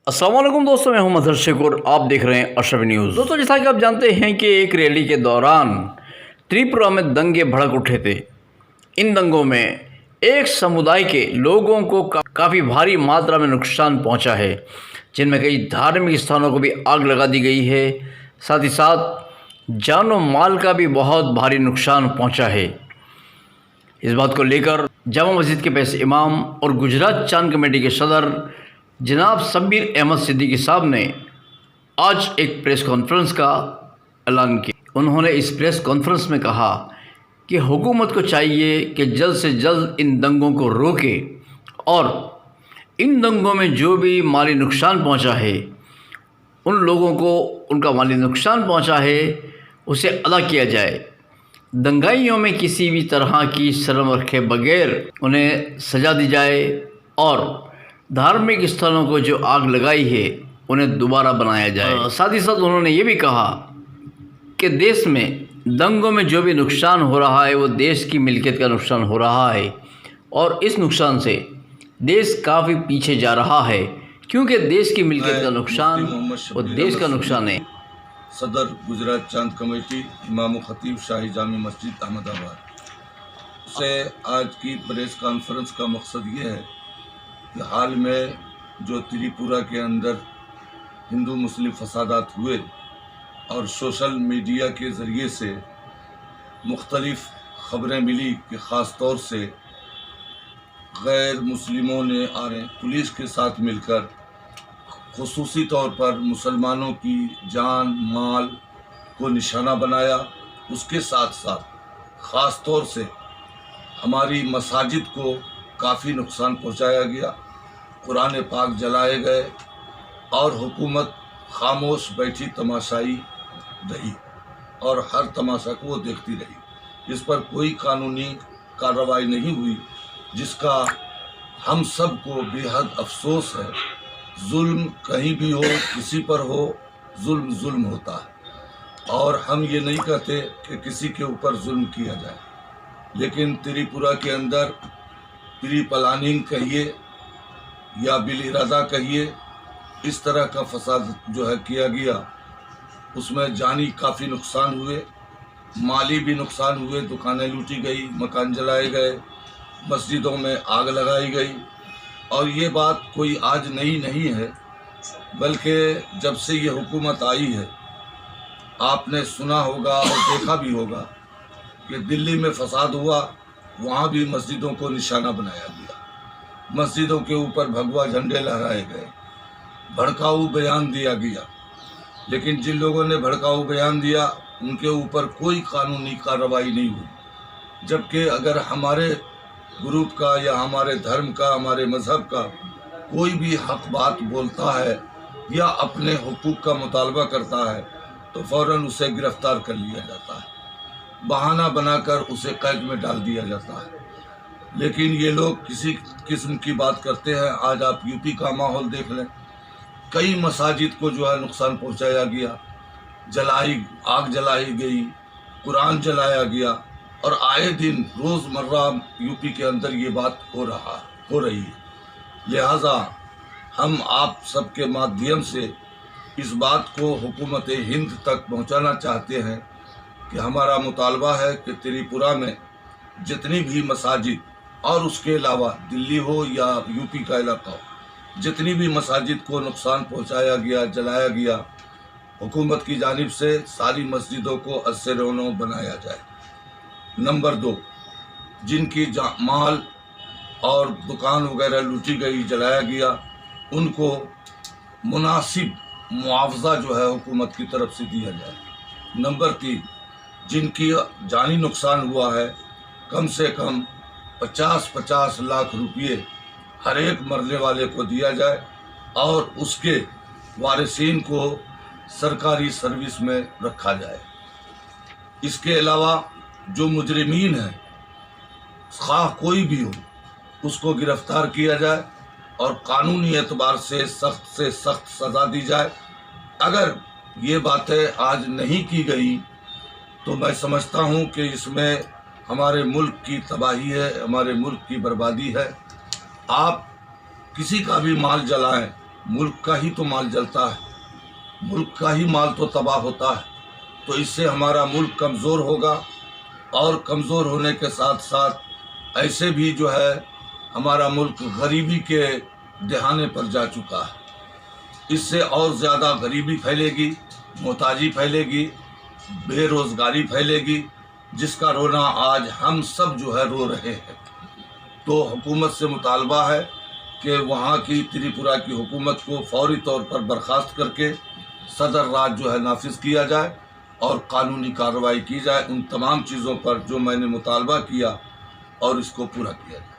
अस्सलाम वालेकुम दोस्तों, मैं हूं मजहर शेख और आप देख रहे हैं अशरफ न्यूज़। दोस्तों, जैसा कि आप जानते हैं कि एक रैली के दौरान त्रिपुरा में दंगे भड़क उठे थे। इन दंगों में एक समुदाय के लोगों को काफ़ी भारी मात्रा में नुकसान पहुंचा है, जिनमें कई धार्मिक स्थानों को भी आग लगा दी गई है। साथ ही साथ जानो माल का भी बहुत भारी नुकसान पहुंचा है। इस बात को लेकर जामा मस्जिद के पैस इमाम और गुजरात चांद कमेटी के सदर जनाब शब्बीर अहमद सिद्दीकी साहब ने आज एक प्रेस कॉन्फ्रेंस का ऐलान किया। उन्होंने इस प्रेस कॉन्फ्रेंस में कहा कि हुकूमत को चाहिए कि जल्द से जल्द इन दंगों को रोके और इन दंगों में जो भी माली नुकसान पहुंचा है, उन लोगों को उनका माली नुकसान पहुंचा है उसे अदा किया जाए। दंगाइयों में किसी भी तरह की शर्म रखे बगैर उन्हें सज़ा दी जाए और धार्मिक स्थलों को जो आग लगाई है उन्हें दोबारा बनाया जाए। साथ ही साथ उन्होंने ये भी कहा कि देश में दंगों में जो भी नुकसान हो रहा है वो देश की मिल्कियत का नुकसान हो रहा है और इस नुकसान से देश काफ़ी पीछे जा रहा है, क्योंकि देश की मिल्कियत का नुकसान वो देश का नुकसान है। सदर गुजरात चांद कमेटी इमाम खतीब शाही जामी मस्जिद अहमदाबाद से आज की प्रेस कॉन्फ्रेंस का मकसद ये है कि हाल में जो त्रिपुरा के अंदर हिंदू मुस्लिम फसादात हुए और सोशल मीडिया के ज़रिए से मुख्तलिफ़ ख़बरें मिली कि ख़ास तौर से गैर मुस्लिमों ने पुलिस के साथ मिलकर खुसूसी तौर पर मुसलमानों की जान माल को निशाना बनाया। उसके साथ साथ ख़ास तौर से हमारी मसाजिद को काफ़ी नुकसान पहुंचाया गया, कुरान पाक जलाए गए और हुकूमत खामोश बैठी तमाशाई रही और हर तमाशा को वो देखती रही। इस पर कोई कानूनी कार्रवाई नहीं हुई, जिसका हम सब को बेहद अफसोस है। जुल्म कहीं भी हो, किसी पर हो, जुल्म जुल्म होता है और हम ये नहीं कहते कि किसी के ऊपर जुल्म किया जाए, लेकिन त्रिपुरा के अंदर प्री प्लानिंग कहिए या बिल इरादा कहिए, इस तरह का फसाद जो है किया गया, उसमें जानी काफ़ी नुकसान हुए, माली भी नुकसान हुए। दुकानें लूटी गई, मकान जलाए गए, मस्जिदों में आग लगाई गई। और ये बात कोई आज नई नहीं है, बल्कि जब से ये हुकूमत आई है आपने सुना होगा और देखा भी होगा कि दिल्ली में फसाद हुआ, वहाँ भी मस्जिदों को निशाना बनाया गया, मस्जिदों के ऊपर भगवा झंडे लहराए गए, भड़काऊ बयान दिया गया। लेकिन जिन लोगों ने भड़काऊ बयान दिया उनके ऊपर कोई कानूनी कार्रवाई नहीं हुई, जबकि अगर हमारे ग्रुप का या हमारे धर्म का, हमारे मज़हब का कोई भी हक बात बोलता है या अपने हुकूक का मुतालबा करता है तो फ़ौरन उसे गिरफ़्तार कर लिया जाता है, बहाना बनाकर उसे कैद में डाल दिया जाता है। लेकिन ये लोग किसी किस्म की बात करते हैं। आज आप यूपी का माहौल देख लें, कई मसाजिद को जो है नुकसान पहुंचाया गया, आग जलाई गई, कुरान जलाया गया और आए दिन रोज़मर्रा यूपी के अंदर ये बात हो रही है। लिहाजा हम आप सबके माध्यम से इस बात को हुकूमत हिंद तक पहुंचाना चाहते हैं कि हमारा मुतालबा है कि त्रिपुरा में जितनी भी मसाजिद और उसके अलावा दिल्ली हो या यूपी का इलाका हो, जितनी भी मसाजिद को नुकसान पहुंचाया गया, जलाया गया, हुकूमत की जानिब से सारी मस्जिदों को अस्से रौनो बनाया जाए। नंबर 2, जिनकी माल और दुकान वगैरह लूटी गई, जलाया गया, उनको मुनासिब मुआवजा जो है हुकूमत की तरफ से दिया जाए। नंबर 3, जिनकी जानी नुकसान हुआ है, कम से कम 50-50 लाख रुपये हर एक मरने वाले को दिया जाए और उसके वारिसीन को सरकारी सर्विस में रखा जाए। इसके अलावा जो मुजरिमीन हैं, खा कोई भी हो, उसको गिरफ़्तार किया जाए और कानूनी एतबार से सख्त सज़ा दी जाए। अगर ये बातें आज नहीं की गई तो मैं समझता हूँ कि इसमें हमारे मुल्क की तबाही है, हमारे मुल्क की बर्बादी है। आप किसी का भी माल जलाएं, मुल्क का ही तो माल जलता है, मुल्क का ही माल तो तबाह होता है। तो इससे हमारा मुल्क कमज़ोर होगा और कमज़ोर होने के साथ साथ ऐसे भी जो है हमारा मुल्क गरीबी के दहाने पर जा चुका है। इससे और ज़्यादा गरीबी फैलेगी, मोहताजी फैलेगी, बेरोज़गारी फैलेगी, जिसका रोना आज हम सब जो है रो रहे हैं। तो हुकूमत से मुतालबा है कि वहाँ की त्रिपुरा की हुकूमत को फौरी तौर पर बर्खास्त करके सदर राज जो है नाफिज किया जाए और कानूनी कार्रवाई की जाए उन तमाम चीज़ों पर जो मैंने मुतालबा किया और इसको पूरा किया जाए।